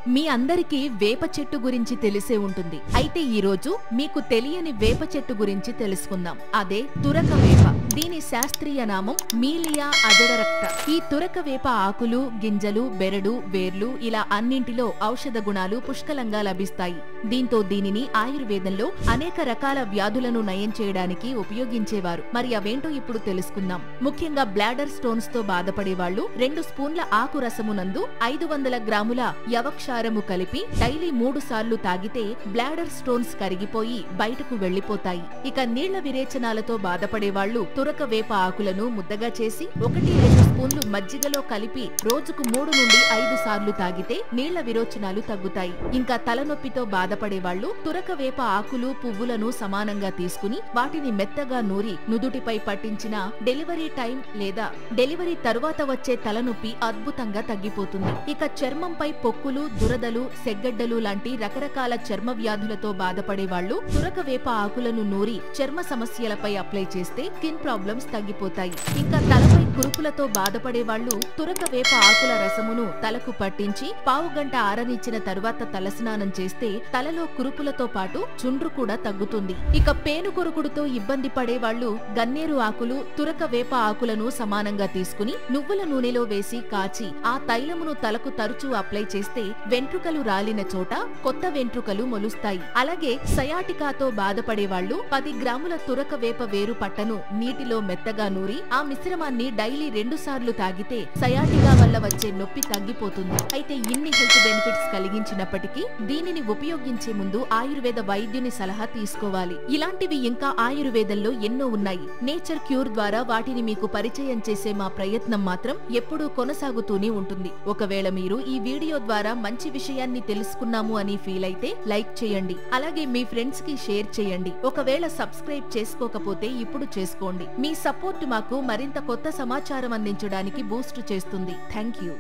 మీ అందరికీ వేప చెట్టు గురించి తెలిసే ఉంటుంది. అయితే ఈ రోజు మీకు తెలియని వేప చెట్టు గురించి తెలుసుకుందాం. అదే తురక వేప. దీని శాస్త్రీయ నామం మీలియా అజడరక్ట. ఈ తురక వేప ఆకులు, గింజలు, బెరడు, వేర్లు ఇలా అన్నింటిలో ఔషధ గుణాలు పుష్కలంగా లభిస్తాయి. దీంతో దీనిని ఆయుర్వేదంలో అనేక రకాల వ్యాధులను నయం చేయడానికి ఉపయోగించేవారు. మరి అవేంటో ఇప్పుడు తెలుసుకుందాం. ముఖ్యంగా బ్లాడర్ స్టోన్స్ తో బాధపడే వాళ్ళు 2 స్పూన్ల ఆకు రసమునందు 500 గ్రాముల యవక్షారము కలిపి డైలీ 3 సార్లు తాగితే బ్లాడర్ స్టోన్స్ కరిగిపోయి బయటకు వెళ్లిపోతాయి. ఇక నీళ్ల విరేచనాలతో బాధపడే వాళ్ళు తురక వేప ఆకులను ముద్దగా చేసి 1-2 స్పూన్లు మజ్జిగలో కలిపి రోజుకు 3 నుండి 5 సార్లు తాగితే నీళ్ల విరోచనాలు తగ్గుతాయి. ఇంకా తలనొప్పితో బాధపడే వాళ్ళు తురక వేప ఆకులు, పువ్వులను సమానంగా తీసుకుని వాటిని మెత్తగా నూరి నుదుటిపై పట్టించిన డెలివరీ టైం లేదా డెలివరీ తరువాత వచ్చే తలనొప్పి అద్భుతంగా తగ్గిపోతుంది. ఇక చర్మంపై పొక్కులు, దురదలు, సెగ్గడ్డలు లాంటి రకరకాల చర్మ వ్యాధులతో బాధపడే వాళ్ళు తురక వేప ఆకులను నూరి చర్మ సమస్యలపై అప్లై చేస్తే స్కిన్ ప్రాబ్లమ్స్ తగ్గిపోతాయి. ఇంకా తలపై కురుపులతో బాధపడే వాళ్ళు తురక వేప ఆకుల రసమును తలకు పట్టించి పావుగంట ఆరనిచ్చిన తరువాత తలస్నానం చేస్తే తలలో కురుపులతో పాటు చుండ్రు కూడా తగ్గుతుంది. ఇక పేను కొరుకుడుతో ఇబ్బంది పడే వాళ్ళు గన్నేరు ఆకులు, తురక వేప ఆకులను సమానంగా తీసుకుని నువ్వుల నూనెలో వేసి కాచి ఆ తైలమును తలకు తరచూ అప్లై చేస్తే వెంట్రుకలు రాలిన చోట కొత్త వెంట్రుకలు మొలుస్తాయి. అలాగే సయాటికాతో బాధపడే వాళ్ళు 10 గ్రాముల తురక వేప వేరు పట్టను నీటిలో మెత్తగా నూరి ఆ మిశ్రమాన్ని డైలీ 2 సార్లు తాగితే సయాటికా వల్ల వచ్చే నొప్పి తగ్గిపోతుంది. అయితే ఇన్ని హెల్త్ బెనిఫిట్స్ కలిగించినప్పటికీ దీనిని ఉపయోగించే ముందు ఆయుర్వేద వైద్యుని సలహా తీసుకోవాలి. ఇలాంటివి ఇంకా ఆయుర్వేదంలో ఎన్నో ఉన్నాయి. నేచర్ క్యూర్ ద్వారా వాటిని మీకు పరిచయం చేసే మా ప్రయత్నం మాత్రం ఎప్పుడూ కొనసాగుతూనే ఉంటుంది. ఒకవేళ మీరు ఈ వీడియో ద్వారా మంచి విషయాన్ని తెలుసుకున్నాము అని ఫీల్ అయితే లైక్ చేయండి. అలాగే మీ ఫ్రెండ్స్ కి షేర్ చేయండి. ఒకవేళ సబ్స్క్రైబ్ చేసుకోకపోతే ఇప్పుడు చేసుకోండి. మీ సపోర్ట్ మాకు మరింత కొత్త సమాచారం అందించడానికి బూస్ట్ చేస్తుంది. Thank you.